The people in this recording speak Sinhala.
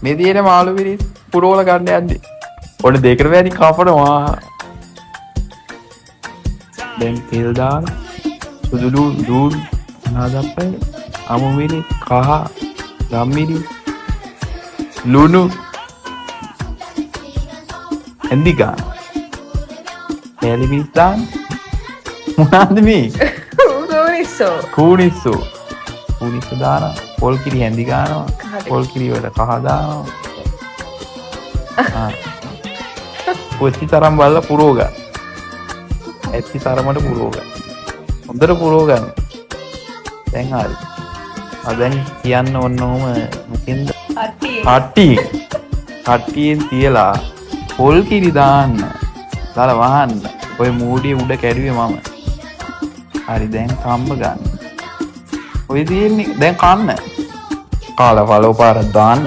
මේ තියෙන මාළු පිරිස් පුරවල ගන්න යන්නේ. ඔන්න දෙකට වැඩි කපනවා. දැන් තෙල් දාන සුදු ලුණු නාදප්පයි අමු මිරිස් කහ ගම්මිරි ලුණු එන්දිකා කෑලි පිරිස් දාන්න මොනවද මේ කූනිස්සෝ දාන පොල් කිරි හැඳි ගන්නවා පොල් කිරි වල කහ දානවා කොච්චි තරම් බලලා පුරව ගන්න ඇත්ති තරමට පුරව ගන්න හොඳට පුරව ගන්න දැන් හරි දැන් කියන්න ඕන ඔහම මොකෙන්ද කට්ටියෙන් තියලා පොල් කිරි දාන්න දාලා වහන්න ඔය මූඩිය උඩ කැඩුවේ මම හරි දැන් කම්බ ගන්න ඔය තියෙන්නේ දැන් කන්න කාලා පළව පාරක් දාන්න